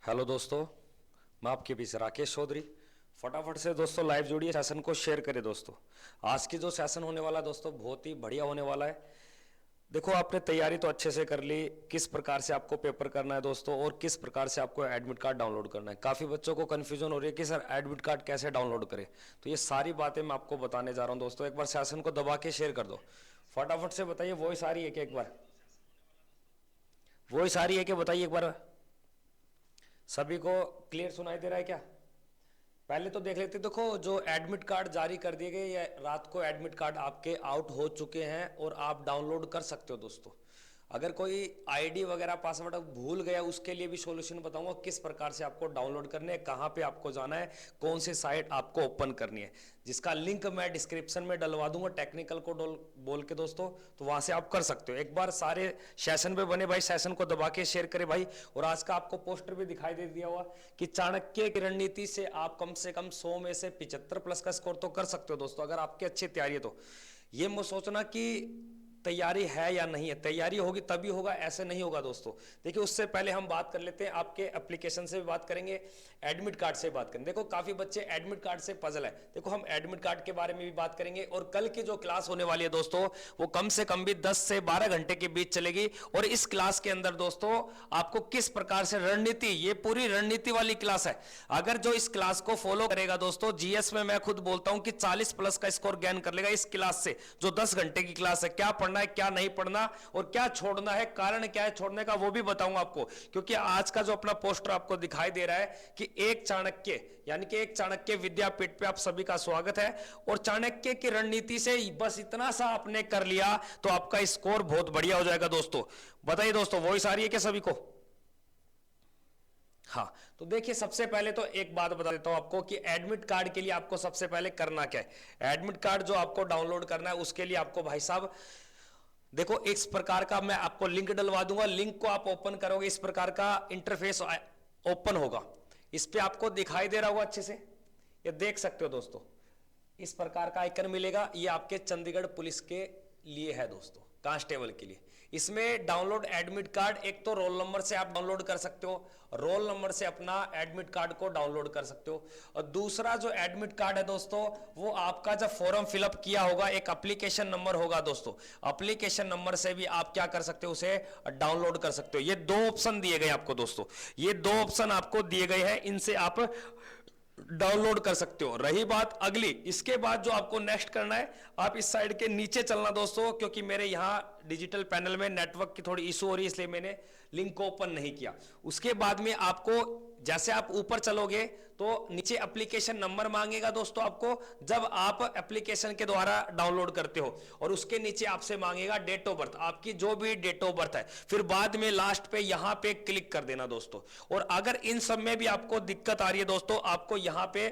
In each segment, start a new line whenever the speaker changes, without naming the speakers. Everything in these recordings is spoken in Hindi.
हेलो दोस्तों, मैं आपके बीच राकेश चौधरी। फटाफट से दोस्तों लाइव जोड़िए, सेशन को शेयर करें दोस्तों। आज की जो सेशन होने वाला है दोस्तों बहुत ही बढ़िया होने वाला है। देखो, आपने तैयारी तो अच्छे से कर ली, किस प्रकार से आपको पेपर करना है दोस्तों और किस प्रकार से आपको एडमिट कार्ड डाउनलोड करना है। काफ़ी बच्चों को कन्फ्यूजन हो रही है कि सर एडमिट कार्ड कैसे डाउनलोड करें, तो ये सारी बातें मैं आपको बताने जा रहा हूँ दोस्तों। एक बार सेशन को दबा के शेयर कर दो, फटाफट से बताइए। वॉइस आ रही है कि एक बार वॉइस आ रही है कि बताइए एक बार। सभी को क्लियर सुनाई दे रहा है क्या? पहले तो देख लेते। देखो, जो एडमिट कार्ड जारी कर दिए गए या रात को एडमिट कार्ड आपके आउट हो चुके हैं और आप डाउनलोड कर सकते हो दोस्तों। अगर कोई आईडी वगैरह पासवर्ड भूल गया, उसके लिए भी सॉल्यूशन बताऊंगा किस प्रकार से आपको डाउनलोड करने है, कहां पे आपको जाना है, कौन सी साइट आपको ओपन करनी है, जिसका लिंक मैं डिस्क्रिप्शन में डलवा दूंगा टेक्निकल को बोल के दोस्तों। तो वहां से आप कर सकते हो। एक बार सारे सेशन पे बने भाई, सेशन को दबा के शेयर करें भाई। और आज का आपको पोस्टर भी दिखाई दे दिया हुआ कि चाणक्य की रणनीति से आप कम से कम 100 में से 75 प्लस का स्कोर तो कर सकते हो दोस्तों, अगर आपकी अच्छी तैयारी है तो। ये मत सोचना कि तैयारी है या नहीं है, तैयारी होगी तभी होगा, ऐसे नहीं होगा दोस्तों। देखिए, उससे पहले हम बात कर लेते हैं, आपके एप्लीकेशन से भी बात करेंगे, एडमिट कार्ड से बात करेंगे। देखो, काफी बच्चे एडमिट कार्ड से पजल है। देखो, हम एडमिट कार्ड के बारे में भी बात करेंगे। और कल की जो क्लास होने वाली है दोस्तों, वो कम से कम भी 10 से 12 घंटे के बीच चलेगी। और इस क्लास के अंदर दोस्तों आपको किस प्रकार से रणनीति, ये पूरी रणनीति वाली क्लास है। अगर जो इस क्लास को फॉलो करेगा दोस्तों, जीएस में मैं खुद बोलता हूं कि 40 प्लस का स्कोर गेन कर लेगा इस क्लास से। जो 10 घंटे की क्लास है, क्या पढ़ना है क्या नहीं पढ़ना और क्या छोड़ना है, कारण क्या है छोड़ने का, वो भी बताऊंगा आपको। क्योंकि आज का जो अपना पोस्टर आपको दिखाई दे रहा है कि एक चाणक्य, यानी कि एक चाणक्य विद्यापीठ पे आप सभी का स्वागत है। और चाणक्य की रणनीति से बस इतना सा आपने कर लिया तो आपका स्कोर बहुत बढ़िया हो जाएगा दोस्तों। बताइए दोस्तों, वॉइस आ रही है क्या सभी को? हाँ, तो देखिए, सबसे पहले तो एक बात बता देता हूं आपको कि एडमिट कार्ड के लिए आपको सबसे पहले करना क्या है। एडमिट कार्ड जो आपको डाउनलोड करना है, उसके लिए आपको भाई साहब देखो, इस प्रकार का मैं आपको लिंक डलवा दूंगा। लिंक को आप ओपन करोगे, इस प्रकार का इंटरफेस ओपन होगा। इस पे आपको दिखाई दे रहा होगा अच्छे से, ये देख सकते हो दोस्तों। इस प्रकार का आइकन मिलेगा, ये आपके चंडीगढ़ पुलिस के लिए है दोस्तों, कांस्टेबल के लिए। इसमें डाउनलोड एडमिट कार्ड, एक तो रोल नंबर से आप डाउनलोड कर सकते हो, रोल नंबर से अपना एडमिट कार्ड को डाउनलोड कर सकते हो। और दूसरा जो एडमिट कार्ड है दोस्तों, वो आपका जब फॉर्म फिलअप किया होगा, एक एप्लीकेशन नंबर होगा दोस्तों, एप्लीकेशन नंबर से भी आप क्या कर सकते हो, उसे डाउनलोड कर सकते हो। ये दो ऑप्शन दिए गए आपको दोस्तों, ये दो ऑप्शन आपको दिए गए हैं, इनसे आप डाउनलोड कर सकते हो। रही बात अगली, इसके बाद जो आपको नेक्स्ट करना है, आप इस साइड के नीचे चलना दोस्तों, क्योंकि मेरे यहां डिजिटल पैनल में नेटवर्क की थोड़ी इशू हो रही है, इसलिए मैंने लिंक को ओपन नहीं किया। उसके बाद में आपको, जैसे आप ऊपर चलोगे तो नीचे एप्लीकेशन नंबर मांगेगा दोस्तों आपको, जब आप एप्लीकेशन के द्वारा डाउनलोड करते हो। और उसके नीचे आपसे मांगेगा डेट ऑफ बर्थ, आपकी जो भी डेट ऑफ बर्थ है। फिर बाद में लास्ट पे यहां पे क्लिक कर देना दोस्तों। और अगर इन सब में भी आपको दिक्कत आ रही है दोस्तों, आपको यहां पे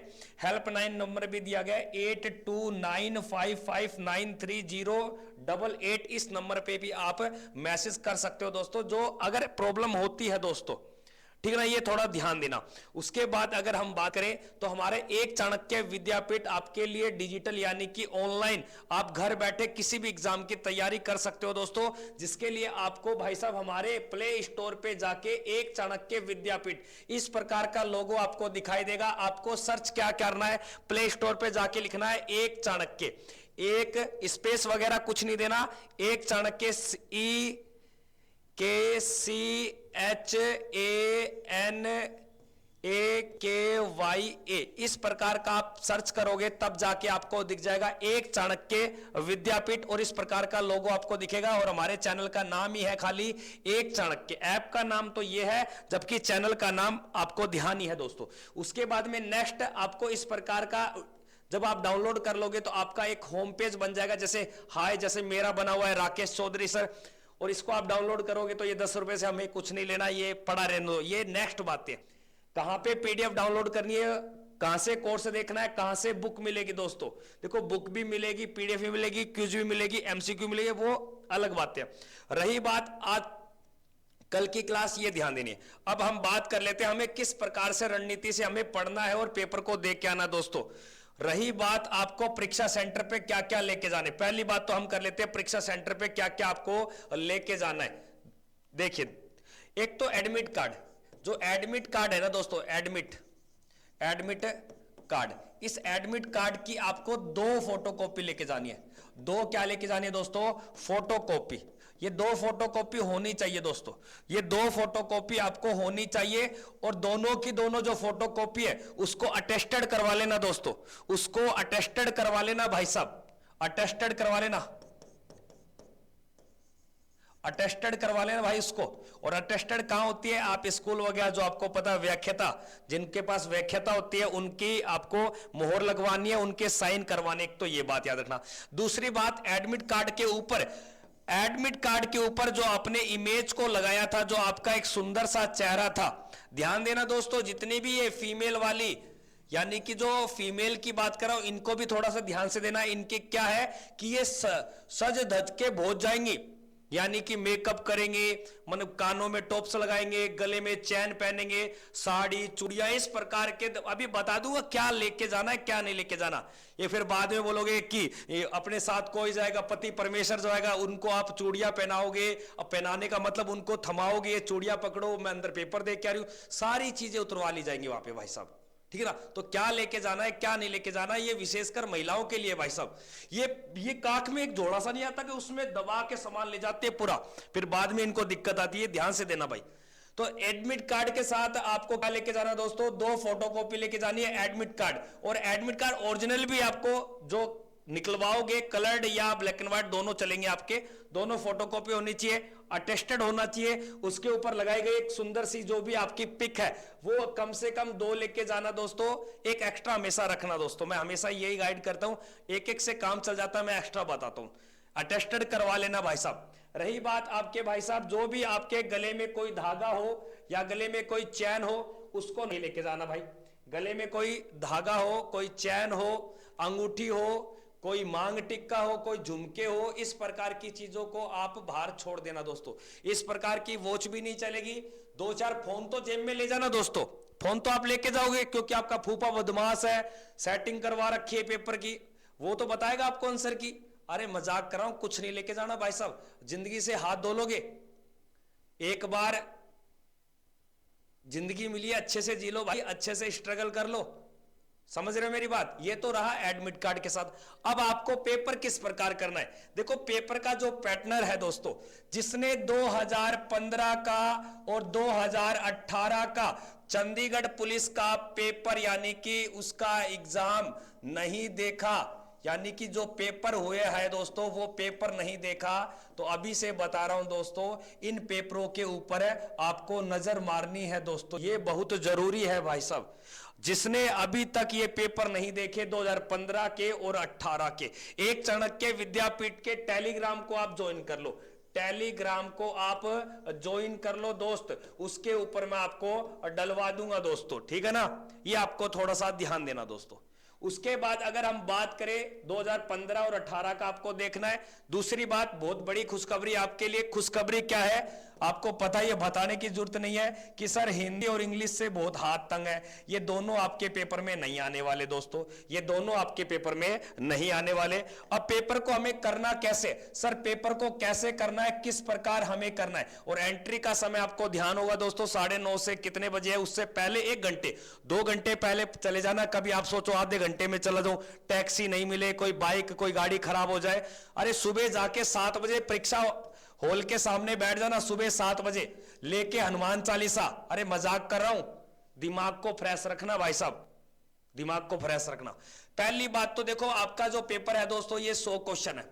हेल्पलाइन नंबर भी दिया गया है 8295593088। इस नंबर पे भी आप मैसेज कर सकते हो दोस्तों, जो अगर प्रॉब्लम होती है दोस्तों, ठीक है ना, ये थोड़ा ध्यान देना। उसके बाद अगर हम बात करें तो हमारे एक चाणक्य विद्यापीठ आपके लिए डिजिटल, यानी कि ऑनलाइन, आप घर बैठे किसी भी एग्जाम की तैयारी कर सकते हो दोस्तों। जिसके लिए आपको भाई साहब हमारे प्ले स्टोर पे जाके एक चाणक्य विद्यापीठ, इस प्रकार का लोगो आपको दिखाई देगा। आपको सर्च क्या करना है, प्ले स्टोर पे जाके लिखना है एक चाणक्य, एक स्पेस वगैरह कुछ नहीं देना, एक चाणक्य, KCHANAKYA, इस प्रकार का आप सर्च करोगे तब जाके आपको दिख जाएगा एक चाणक्य विद्यापीठ, और इस प्रकार का लोगो आपको दिखेगा। और हमारे चैनल का नाम ही है खाली एक चाणक्य। ऐप का नाम तो ये है, जबकि चैनल का नाम आपको ध्यान ही है दोस्तों। उसके बाद में नेक्स्ट आपको इस प्रकार का, जब आप डाउनलोड कर लोगे तो आपका एक होम पेज बन जाएगा, जैसे हाय, जैसे मेरा बना हुआ है राकेश चौधरी सर। और इसको आप डाउनलोड करोगे तो ये 10 रुपए से हमें कुछ नहीं लेना, ये पड़ा रहने दो। ये नेक्स्ट बात है, कहां पे पीडीएफ डाउनलोड करनी है, कहां से कोर्स देखना है, कहां से बुक मिलेगी दोस्तों। देखो, बुक भी मिलेगी, पीडीएफ भी मिलेगी, क्विज भी मिलेगी, एमसीक्यू मिलेगी, वो अलग बात है। रही बात आज कल की क्लास, ये ध्यान देनी है। अब हम बात कर लेते हैं हमें किस प्रकार से रणनीति से हमें पढ़ना है और पेपर को देख के आना दोस्तों। रही बात आपको परीक्षा सेंटर पे क्या क्या लेके जाने, पहली बात तो हम कर लेते हैं परीक्षा सेंटर पे क्या क्या आपको लेके जाना है। देखिए, एक तो एडमिट कार्ड, जो एडमिट कार्ड है ना दोस्तों, एडमिट कार्ड, इस एडमिट कार्ड की आपको 2 फोटोकॉपी लेके जानी है। 2 क्या लेके जानी है दोस्तों? फोटोकॉपी। ये 2 फोटोकॉपी होनी चाहिए दोस्तों, ये 2 फोटोकॉपी आपको होनी चाहिए। और दोनों की दोनों जो फोटोकॉपी है उसको अटेस्टेड करवा लेना दोस्तों, उसको अटेस्टेड करवा लेना भाई साहब, अटेस्टेड करवा लेना, अटेस्टेड करवा लेना भाई इसको। और अटेस्टेड कहां होती है? आप स्कूल वगैरह, जो आपको पता है व्याख्याता, जिनके पास व्याख्याता होती है उनकी आपको मोहर लगवानी है, उनके साइन करवाने। एक तो ये बात याद रखना। दूसरी बात, एडमिट कार्ड के ऊपर, एडमिट कार्ड के ऊपर जो आपने इमेज को लगाया था, जो आपका एक सुंदर सा चेहरा था, ध्यान देना दोस्तों, जितनी भी ये फीमेल वाली, यानी कि जो फीमेल की बात कर रहा हूं, इनको भी थोड़ा सा ध्यान से देना। इनके क्या है कि ये सज धज के पहुंच जाएंगी, यानी कि मेकअप करेंगे, मतलब कानों में टॉप्स लगाएंगे, गले में चैन पहनेंगे, साड़ी चूड़ियां, इस प्रकार के। अभी बता दूंगा क्या लेके जाना है क्या नहीं लेके जाना। ये फिर बाद में बोलोगे कि अपने साथ कोई जाएगा, पति परमेश्वर जाएगा, उनको आप चूड़ियां पहनाओगे। अब पहनाने का मतलब उनको थमाओगे, ये चूड़ियां पकड़ो, मैं अंदर पेपर दे के आ रही हूं, सारी चीजें उतरवा ली जाएंगी वहां पे भाई साहब, ठीक है ना। तो क्या लेके जाना है क्या नहीं लेके जाना है, ये विशेषकर महिलाओं के लिए भाई साहब। ये काख में एक जोड़ा सा नहीं आता कि उसमें दबा के सामान ले जाते हैं पूरा, फिर बाद में इनको दिक्कत आती है, ध्यान से देना भाई। तो एडमिट कार्ड के साथ आपको क्या लेके जाना दोस्तों? 2 फोटोकॉपी लेके जानी है एडमिट कार्ड। और एडमिट कार्ड ओरिजिनल भी आपको जो निकलवाओगे, कलर्ड या ब्लैक एंड व्हाइट दोनों चलेंगे आपके, दोनों फोटोकॉपी होनी चाहिए, अटेस्टेड होना चाहिए। उसके ऊपर लगाई गई एक सुंदर सी जो भी आपकी पिक है वो कम से कम 2 लेके जाना दोस्तों। एक एक्स्ट्रा हमेशा रखना दोस्तों, मैं हमेशा यही गाइड करता हूं, एक से काम चल जाता है, मैं एक्स्ट्रा बताता हूं। अटेस्टेड करवा लेना भाई साहब। रही बात आपके भाई साहब, जो भी आपके गले में कोई धागा हो या गले में कोई चैन हो, उसको नहीं लेके जाना भाई। गले में कोई धागा हो, कोई चैन हो, अंगूठी हो, कोई मांग टिक्का हो, कोई झुमके हो, इस प्रकार की चीजों को आप बाहर छोड़ देना दोस्तों। इस प्रकार की वॉच भी नहीं चलेगी। 2-4 फोन तो जेब में ले जाना दोस्तों, फोन तो आप लेके जाओगे क्योंकि आपका फूफा बदमाश है, सेटिंग करवा रखी है पेपर की, वो तो बताएगा आपको आंसर की। अरे मजाक कर रहा हूं, कुछ नहीं लेके जाना भाई साहब। जिंदगी से हाथ धो लोगे, एक बार जिंदगी मिली है, अच्छे से जी लो भाई, अच्छे से स्ट्रगल कर लो, समझ रहे हो मेरी बात। ये तो रहा एडमिट कार्ड के साथ। अब आपको पेपर किस प्रकार करना है? देखो पेपर का जो पैटर्न है दोस्तों, जिसने 2015 का और 2018 का चंडीगढ़ पुलिस का पेपर यानी कि उसका एग्जाम नहीं देखा, यानी कि जो पेपर हुए हैं दोस्तों वो पेपर नहीं देखा, तो अभी से बता रहा हूं दोस्तों, इन पेपरों के ऊपर आपको नजर मारनी है दोस्तों, ये बहुत जरूरी है भाई साहब। जिसने अभी तक ये पेपर नहीं देखे 2015 के और 18 के, एक चाणक्य विद्यापीठ के टेलीग्राम को आप ज्वाइन कर लो, टेलीग्राम को आप ज्वाइन कर लो दोस्त, उसके ऊपर मैं आपको डलवा दूंगा दोस्तों, ठीक है ना। ये आपको थोड़ा सा ध्यान देना दोस्तों। उसके बाद अगर हम बात करें 2015 और 18 का आपको देखना है। दूसरी बात, बहुत बड़ी खुशखबरी आपके लिए। खुशखबरी क्या है आपको पता है, ये बताने की जरूरत नहीं है कि सर हिंदी और इंग्लिश से बहुत हाथ तंग है, ये दोनों आपके पेपर में नहीं आने वाले दोस्तों, ये दोनों आपके पेपर में नहीं आने वाले। अब पेपर को हमें करना कैसे? सर पेपर को कैसे करना है, किस प्रकार हमें करना है, और एंट्री का समय आपको ध्यान होगा दोस्तों 9:30 से कितने बजे है, उससे पहले 1 घंटे 2 घंटे पहले चले जाना। कभी आप सोचो आधे घंटे में चला जाऊं, टैक्सी नहीं मिले, कोई बाइक कोई गाड़ी खराब हो जाए, अरे सुबह जाके 7 बजे परीक्षा हॉल के सामने बैठ जाना, सुबह 7 बजे लेके हनुमान चालीसा। अरे मजाक कर रहा हूं, दिमाग को फ्रेश रखना भाई साहब, दिमाग को फ्रेश रखना। पहली बात तो देखो आपका जो पेपर है दोस्तों ये 100 क्वेश्चन है।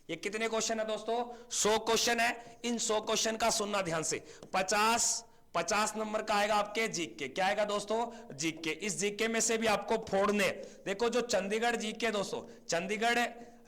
ये कितने क्वेश्चन है दोस्तों? 100 क्वेश्चन है। इन 100 क्वेश्चन का सुनना ध्यान से। 50 नंबर का आएगा आपके जीके। क्या आएगा दोस्तों? जीके। इस जीके में से भी आपको फोड़ने, देखो जो चंडीगढ़ जीके दोस्तों, चंडीगढ़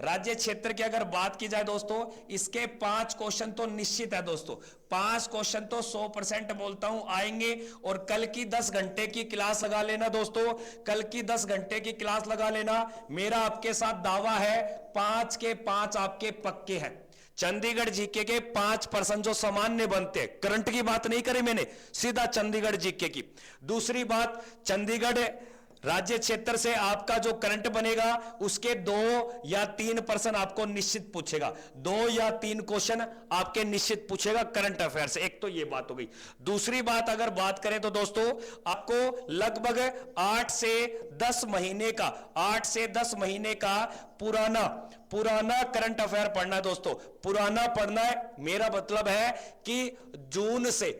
राज्य क्षेत्र की अगर बात की जाए दोस्तों, इसके 5 क्वेश्चन तो निश्चित है दोस्तों, 5 क्वेश्चन तो 100% बोलता हूं आएंगे। और कल की 10 घंटे की क्लास लगा लेना दोस्तों, कल की 10 घंटे की क्लास लगा लेना। मेरा आपके साथ दावा है 5 के 5 आपके पक्के हैं। चंडीगढ़ जीके के 5% जो सामान्य बनते हैं, करंट की बात नहीं करी मैंने, सीधा चंडीगढ़ जीके की। दूसरी बात, चंडीगढ़ राज्य क्षेत्र से आपका जो करंट बनेगा उसके 2 या 3% आपको निश्चित पूछेगा, 2 या 3 क्वेश्चन आपके निश्चित पूछेगा करंट अफेयर से। एक तो ये बात हो गई। दूसरी बात अगर बात करें तो दोस्तों आपको लगभग 8 से 10 महीने का 8 से 10 महीने का पुराना करंट अफेयर पढ़ना है दोस्तों, पुराना पढ़ना है। मेरा मतलब है कि जून से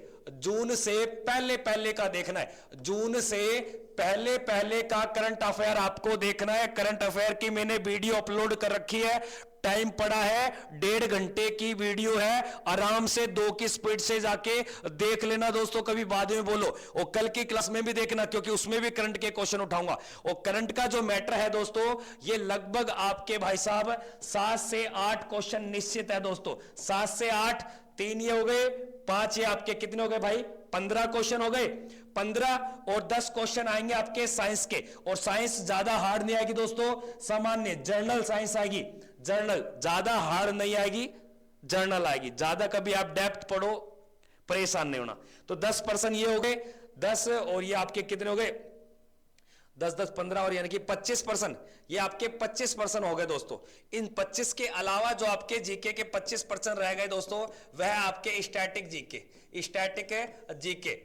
पहले का देखना है, जून से पहले का करंट अफेयर आपको देखना है। करंट अफेयर की मैंने वीडियो अपलोड कर रखी है, टाइम पड़ा है 1.5 घंटे की वीडियो है, आराम से 2 की स्पीड से जाके देख लेना दोस्तों, कभी बाद में बोलो। और कल की क्लास में भी देखना क्योंकि उसमें भी करंट के क्वेश्चन उठाऊंगा। और करंट का जो मैटर है दोस्तों, ये लगभग आपके भाई साहब 7 से 8 क्वेश्चन निश्चित है दोस्तों, 7 से 8, 3 ये हो गए, 5 ये आपके कितने हो गए भाई, 15 क्वेश्चन हो गए। 15 और 10 क्वेश्चन आएंगे आपके साइंस के, और साइंस ज्यादा हार्ड नहीं आएगी दोस्तों, सामान्य जनरल साइंस आएगी, जर्नल ज्यादा हार्ड नहीं आएगी, जर्नल आएगी। ज्यादा कभी आप डेप्थ पढ़ो परेशान नहीं होना। तो 10% ये हो गए, 10 और ये आपके कितने हो गए, 10 15 और यानी कि 25%, ये आपके 25% हो गए दोस्तों। इन 25 के अलावा जो आपके जीके के 25% रह गए दोस्तों, वह आपके स्टैटिक जीके,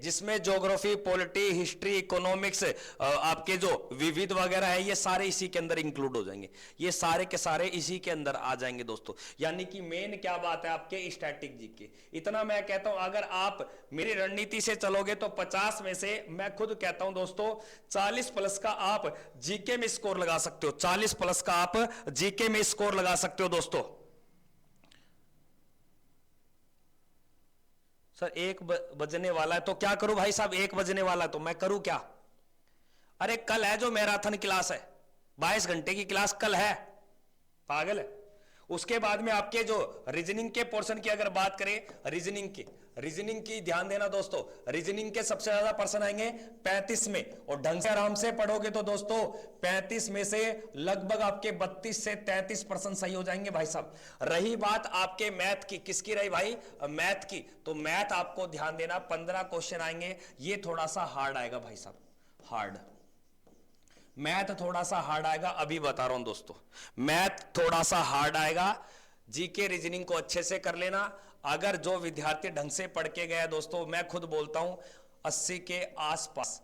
जिसमें ज्योग्राफी, पॉलिटी, हिस्ट्री, इकोनॉमिक्स, आपके जो विविध वगैरह है, ये सारे इसी के अंदर इंक्लूड हो जाएंगे, ये सारे के सारे इसी के अंदर आ जाएंगे दोस्तों। यानी कि मेन क्या बात है आपके स्टैटिक जीके। इतना मैं कहता हूं, अगर आप मेरी रणनीति से चलोगे तो 50 में से मैं खुद कहता हूं दोस्तों 40 प्लस का आप जीके में स्कोर लगा सकते हो, 40 प्लस का आप जीके में स्कोर लगा सकते हो दोस्तों। सर 1 बजने वाला है तो क्या करूं भाई साहब, 1 बजने वाला है तो मैं करूं क्या? अरे कल है जो मैराथन क्लास है, 22 घंटे की क्लास कल है, पागल है। उसके बाद में आपके जो रीजनिंग के पोर्शन की अगर बात करें, रीजनिंग की ध्यान देना दोस्तों, रीजनिंग के सबसे ज्यादा पर्सन आएंगे 35 में, और ढंग से आराम से पढ़ोगे तो दोस्तों 35 में से लगभग आपके 32 से 33% सही हो जाएंगे भाई साहब। रही बात आपके मैथ की, किसकी रही भाई, मैथ की, तो मैथ आपको ध्यान देना 15 क्वेश्चन आएंगे, ये थोड़ा सा हार्ड आएगा भाई साहब, हार्ड मैथ थोड़ा सा हार्ड आएगा, अभी बता रहा हूं दोस्तों, मैथ थोड़ा सा हार्ड आएगा। जीके रीजनिंग को अच्छे से कर लेना। अगर जो विद्यार्थी ढंग से पढ़ के गया दोस्तों, मैं खुद बोलता हूं 80 के आसपास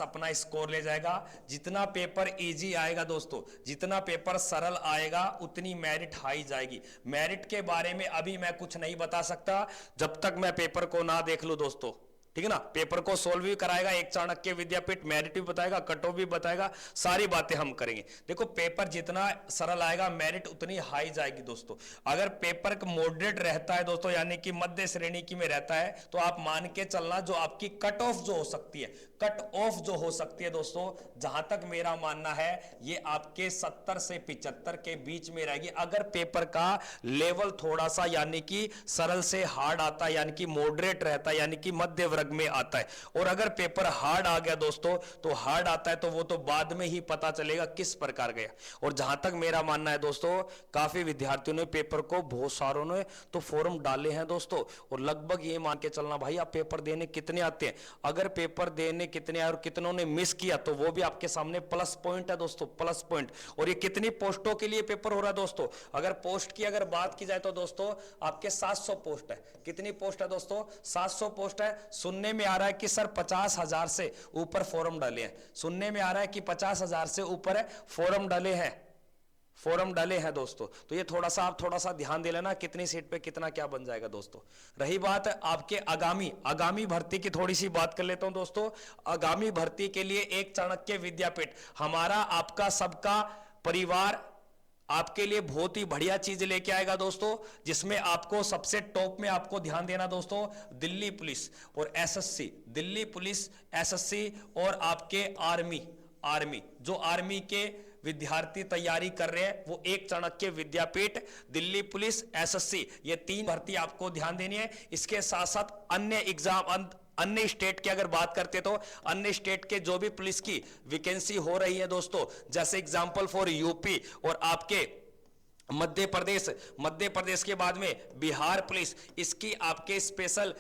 अपना स्कोर ले जाएगा। जितना पेपर इजी आएगा दोस्तों, जितना पेपर सरल आएगा, उतनी मेरिट हाई जाएगी। मेरिट के बारे में अभी मैं कुछ नहीं बता सकता जब तक मैं पेपर को ना देख लूं दोस्तों, ठीक है ना। पेपर को सोल्व भी कराएगा एक चाणक्य विद्यापीठ, मेरिट भी बताएगा, कट ऑफ भी बताएगा, सारी बातें हम करेंगे। देखो पेपर जितना सरल आएगा मेरिट उतनी हाई जाएगी दोस्तों। अगर पेपर मॉडरेट रहता है दोस्तों, यानी कि मध्य श्रेणी की में रहता है, तो आप मान के चलना जो आपकी कट ऑफ जो हो सकती है, कट ऑफ जो हो सकती है दोस्तों, जहां तक मेरा मानना है ये आपके 70 से 75 के बीच में रहेगी। अगर पेपर का लेवल थोड़ा सा यानी कि सरल से हार्ड आता है, यानी कि मॉडरेट रहता है, यानी कि मध्य वर्ग में आता है। और अगर पेपर हार्ड आ गया दोस्तों, तो हार्ड आता है तो वो तो बाद में ही पता चलेगा किस प्रकार गया। और जहां तक मेरा मानना है दोस्तों, काफी विद्यार्थियों ने पेपर को, बहुत सारों ने तो फॉर्म डाले हैं दोस्तों, और लगभग ये मान के चलना भाई आप पेपर देने कितने आते हैं, अगर पेपर देने कितने और कितनों ने मिस किया तो वो भी आपके सामने प्लस पॉइंट है दोस्तों, प्लस पॉइंट। और ये कितनी पोस्टों के लिए पेपर हो रहा है दोस्तों, अगर पोस्ट की अगर बात की जाए तो दोस्तों आपके 700 पोस्ट है। कितनी पोस्ट है दोस्तों, 700 पोस्ट है। सुनने में आ रहा है कि सर 50,000 से ऊपर फॉर्म डाले हैं, सुनने में आ रहा है कि 50,000 से ऊपर फॉर्म डाले हैं दोस्तों। तो ये थोड़ा सा आप थोड़ा सा ध्यान दे लेना, कितनी सीट पे कितना क्या बन जाएगा दोस्तों। रही बात आपके आगामी भर्ती की, थोड़ी सी बात कर लेता हूं दोस्तों। आगामी भर्ती के लिए एक चाणक्य विद्यापीठ, हमारा आपका सबका परिवार आपके लिए बहुत ही बढ़िया चीज लेके आएगा दोस्तों, जिसमें आपको सबसे टॉप में आपको ध्यान देना दोस्तों, दिल्ली पुलिस और एसएससी, दिल्ली पुलिस, एसएससी और आपके आर्मी जो आर्मी के विद्यार्थी तैयारी कर रहे हैं, वो एक चाणक्य विद्यापीठ, दिल्ली पुलिस, एसएससी, ये 3 भर्ती आपको ध्यान देनी है। इसके साथ साथ अन्य एग्जाम, अन्य स्टेट की अगर बात करते तो अन्य स्टेट के जो भी पुलिस की वैकेंसी हो रही है दोस्तों, जैसे एग्जांपल फॉर यूपी और आपके मध्य प्रदेश के बाद में बिहार पुलिस, इसकी आपके स्पेशल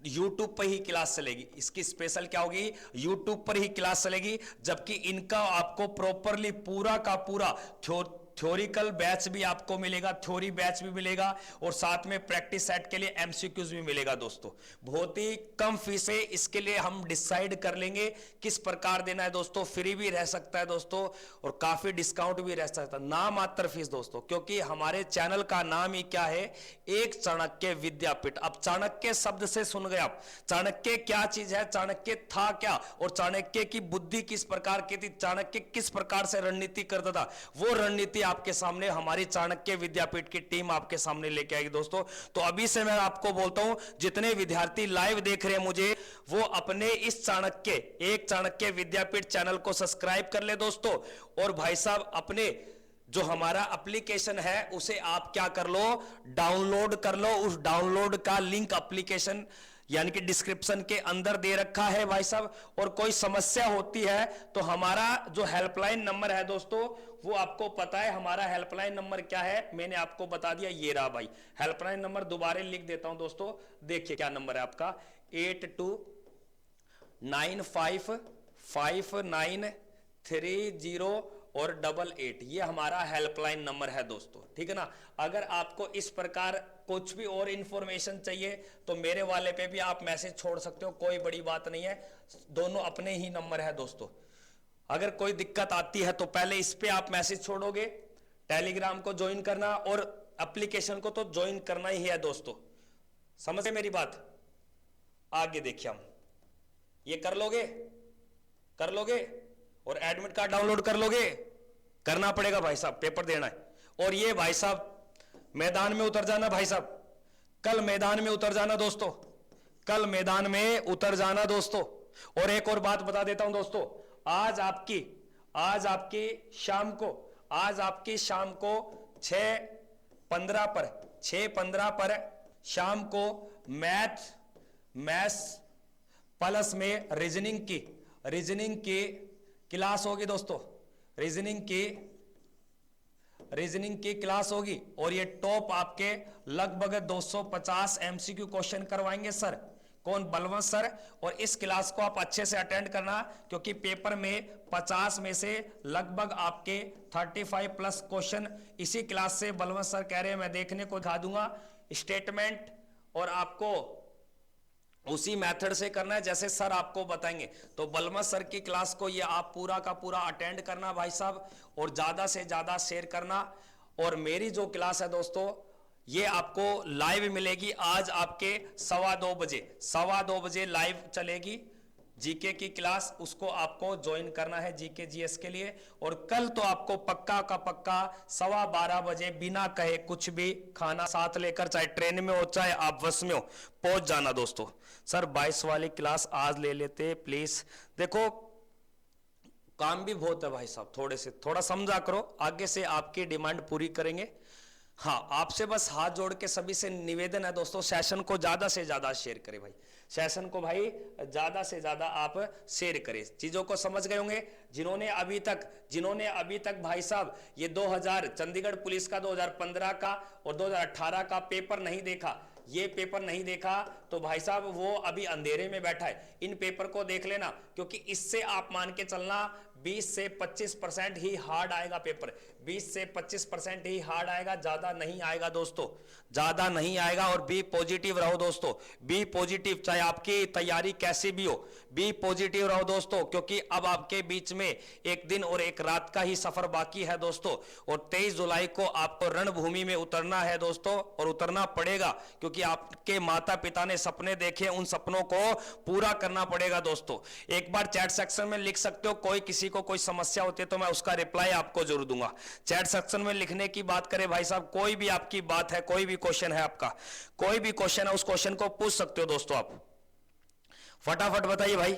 YouTube पर ही क्लास चलेगी, इसकी स्पेशल क्या होगी, YouTube पर ही क्लास चलेगी। जबकि इनका आपको प्रॉपरली पूरा का पूरा थ्योरिकल बैच भी आपको मिलेगा, थ्योरी बैच भी मिलेगा, और साथ में प्रैक्टिस सेट के लिए एमसीक्यूज भी मिलेगा दोस्तों। बहुत ही कम फीस है, इसके लिए हम डिसाइड कर लेंगे किस प्रकार देना है दोस्तों। फ्री भी रह सकता है दोस्तों, और काफी डिस्काउंट भी रह सकता है, ना मात्र फीस दोस्तों, क्योंकि हमारे चैनल का नाम ही क्या है, एक चाणक्य विद्यापीठ। अब चाणक्य शब्द से सुन गए आप, चाणक्य क्या चीज है, चाणक्य था क्या, और चाणक्य की बुद्धि किस प्रकार की थी, चाणक्य किस प्रकार से रणनीति करता था, वो रणनीति आपके सामने हमारी चाणक्य विद्यापीठ की टीम आपके सामने लेके आएगी दोस्तों। तो अभी से मैं आपको बोलता हूं, जितने विद्यार्थी लाइव देख रहे हैं मुझे, वो अपने इस चाणक्य, एक चाणक्य विद्यापीठ चैनल को सब्सक्राइब कर ले दोस्तों। और भाई साहब अपने जो हमारा एप्लीकेशन है उसे आप क्या कर लो, डाउनलोड कर लो। उस डाउनलोड का लिंक एप्लीकेशन यानी कि डिस्क्रिप्शन के अंदर दे रखा है भाई साहब। और कोई समस्या होती है तो हमारा जो हेल्पलाइन नंबर है दोस्तों, वो आपको पता है हमारा हेल्पलाइन नंबर क्या है, मैंने आपको बता दिया, ये रहा भाई हेल्पलाइन नंबर। दोबारा लिख देता हूं दोस्तों, देखिए क्या नंबर है आपका, 82955930 और 88, ये हमारा हेल्पलाइन नंबर है दोस्तों, ठीक है ना। अगर आपको इस प्रकार कुछ भी और इंफॉर्मेशन चाहिए तो मेरे वाले पे भी आप मैसेज छोड़ सकते हो, कोई बड़ी बात नहीं है, दोनों अपने ही नंबर है दोस्तों। अगर कोई दिक्कत आती है तो पहले इस पे आप मैसेज छोड़ोगे, टेलीग्राम को ज्वाइन करना और एप्लीकेशन को तो ज्वाइन करना ही है दोस्तों, समझे मेरी बात। आगे देखिए हम ये कर लोगे, कर लोगे, और एडमिट कार्ड डाउनलोड कर लोगे, करना पड़ेगा भाई साहब, पेपर देना है। और ये भाई साहब मैदान में उतर जाना भाई साहब, कल मैदान में उतर जाना दोस्तों, कल मैदान में उतर जाना दोस्तों। और एक और बात बता देता हूं दोस्तों, आज आपकी शाम को 6:15 पर शाम को मैथ्स प्लस में रीजनिंग की क्लास होगी दोस्तों, रीजनिंग की क्लास होगी। और ये टॉप आपके लगभग 250 एमसीक्यू क्वेश्चन करवाएंगे सर, कौन, बलवंत सर। और इस क्लास को आप अच्छे से अटेंड करना, क्योंकि पेपर में 50 में से लगभग आपके 35 प्लस क्वेश्चन इसी क्लास से बलवंत सर कह रहे हैं मैं देखने को दिखा दूंगा स्टेटमेंट, और आपको उसी मेथड से करना है जैसे सर आपको बताएंगे। तो बलवंत सर की क्लास को ये आप पूरा का पूरा अटेंड करना भाई साहब, और ज्यादा से ज्यादा शेयर करना। और मेरी जो क्लास है दोस्तों, ये आपको लाइव मिलेगी आज आपके 2:15 बजे लाइव चलेगी जीके की क्लास, उसको आपको ज्वाइन करना है जीके जीएस के लिए। और कल तो आपको पक्का का पक्का 12:15 बजे बिना कहे कुछ भी खाना साथ लेकर, चाहे ट्रेन में हो चाहे आप बस में हो, पहुंच जाना दोस्तों। सर 22 वाली क्लास आज ले लेते प्लीज। देखो काम भी बहुत है भाई साहब, थोड़ा समझा करो, आगे से आपकी डिमांड पूरी करेंगे। हाँ, आपसे बस हाथ जोड़ के सभी से निवेदन है दोस्तों, सेशन को ज्यादा से ज्यादा शेयर करें भाई, सेशन को भाई ज्यादा से ज्यादा आप शेयर करें। चीजों को समझ गए होंगे जिन्होंने अभी तक भाई साहब ये 2000 चंडीगढ़ पुलिस का 2015 का और 2018 का पेपर नहीं देखा, ये पेपर नहीं देखा तो भाई साहब वो अभी अंधेरे में बैठा है। इन पेपर को देख लेना, क्योंकि इससे आप मान के चलना 20 से 25% ही हार्ड आएगा पेपर, 20 से 25% ही हार्ड आएगा, ज्यादा नहीं आएगा दोस्तों, ज्यादा नहीं आएगा। और बी पॉजिटिव रहो दोस्तों, बी पॉजिटिव, चाहे आपकी तैयारी कैसी भी हो, बी पॉजिटिव रहो दोस्तों, क्योंकि अब आपके बीच में एक दिन और एक रात का ही सफर बाकी है दोस्तों। और 23 जुलाई को आपको रणभूमि में उतरना है दोस्तों, और उतरना पड़ेगा, क्योंकि आपके माता पिता ने सपने देखे, उन सपनों को पूरा करना पड़ेगा दोस्तों। एक बार चैट सेक्शन में लिख सकते हो, कोई किसी को कोई समस्या होती है तो मैं उसका रिप्लाई आपको जरूर दूंगा। चैट सेक्शन में लिखने की बात करें भाई साहब, कोई भी आपकी बात है, कोई भी क्वेश्चन है आपका, कोई भी क्वेश्चन है, उस क्वेश्चन को पूछ सकते हो दोस्तों। आप फटाफट बताइए भाई,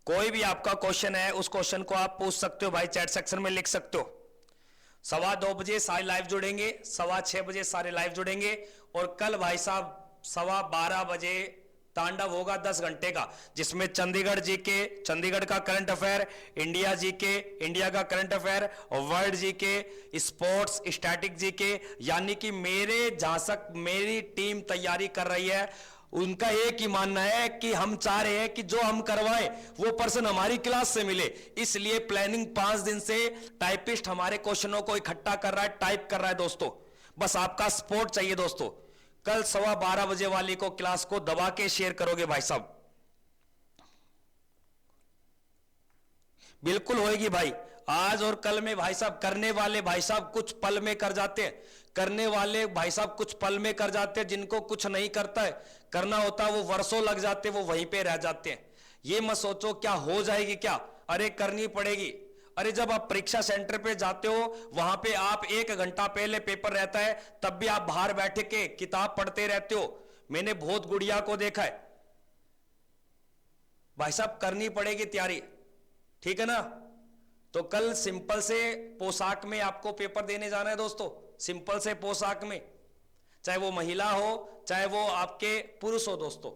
कोई भी आपका क्वेश्चन है उस क्वेश्चन को आप पूछ सकते हो भाई, चैट सेक्शन में लिख सकते हो। 2:15 बजे सारे लाइव जुड़ेंगे, 6:15 बजे सारे लाइव जुड़ेंगे। और कल भाई साहब 12:15 बजे तांडव होगा 10 घंटे का, जिसमें चंडीगढ़ जीके, चंडीगढ़ का current affair, India GK, India का current affair, world GK, sports, static GK, यानी कि मेरी टीम तैयारी कर रही है उनका एक ही मानना है कि हम चाह रहे हैं कि जो हम करवाएं वो पर्सन हमारी क्लास से मिले, इसलिए प्लानिंग 5 दिन से टाइपिस्ट हमारे क्वेश्चनों को इकट्ठा कर रहा है, टाइप कर रहा है दोस्तों। बस आपका सपोर्ट चाहिए दोस्तों। कल 12:15 बजे वाली को क्लास को दबा के शेयर करोगे भाई साहब? बिल्कुल होएगी भाई। आज और कल में भाई साहब करने वाले भाई साहब कुछ पल में कर जाते हैं, करने वाले भाई साहब कुछ पल में कर जाते हैं, जिनको कुछ नहीं करता है करना होता है वो वर्षों लग जाते हैं, वो वहीं पे रह जाते हैं। ये मत सोचो क्या हो जाएगी क्या, अरे करनी पड़ेगी। अरे जब आप परीक्षा सेंटर पे जाते हो वहां पे आप 1 घंटा पहले पेपर रहता है, तब भी आप बाहर बैठे के किताब पढ़ते रहते हो। मैंने बहुत गुड़िया को देखा है भाई साहब, करनी पड़ेगी तैयारी, ठीक है ना। तो कल सिंपल से पोशाक में आपको पेपर देने जाना है दोस्तों, सिंपल से पोशाक में, चाहे वो महिला हो चाहे वो आपके पुरुष हो दोस्तों,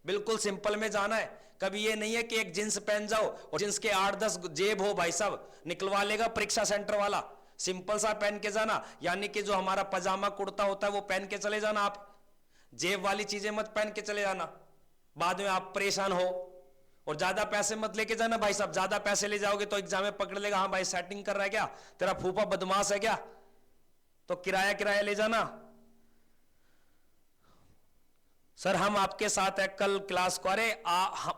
बिल्कुल सिंपल में जाना है। कभी ये नहीं है कि एक जींस पहन जाओ और जींस के 8-10 जेब हो, भाई साहब निकलवा लेगा परीक्षा सेंटर वाला। सिंपल सा पहन के जाना, यानी कि जो हमारा पजामा कुर्ता होता है वो पहन के चले जाना। आप जेब वाली चीजें मत पहन के चले जाना, बाद में आप परेशान हो। और ज्यादा पैसे मत लेके जाना भाई साहब, ज्यादा पैसे ले जाओगे तो एग्जाम में पकड़ लेगा, हाँ भाई सेटिंग कर रहा है क्या, तेरा फूफा बदमाश है क्या, तो किराया ले जाना। सर हम आपके साथ है कल क्लास को, अरे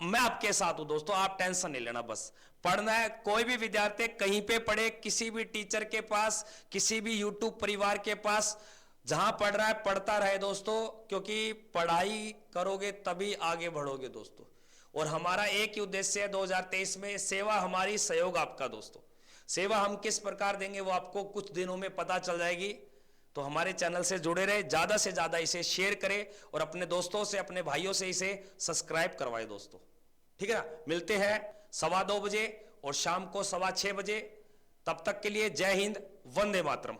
मैं आपके साथ हूं दोस्तों, आप टेंशन नहीं लेना, बस पढ़ना है। कोई भी विद्यार्थी कहीं पे पढ़े, किसी भी टीचर के पास, किसी भी यूट्यूब परिवार के पास, जहां पढ़ रहा है पढ़ता रहे दोस्तों, क्योंकि पढ़ाई करोगे तभी आगे बढ़ोगे दोस्तों। और हमारा एक ही उद्देश्य है 2023 में, सेवा हमारी सहयोग आपका दोस्तों। सेवा हम किस प्रकार देंगे वो आपको कुछ दिनों में पता चल जाएगी। तो हमारे चैनल से जुड़े रहे, ज्यादा से ज्यादा इसे शेयर करें और अपने दोस्तों से अपने भाइयों से इसे सब्सक्राइब करवाए दोस्तों, ठीक है ना। मिलते हैं 2:15 बजे और शाम को 6:15 बजे। तब तक के लिए जय हिंद, वंदे मातरम।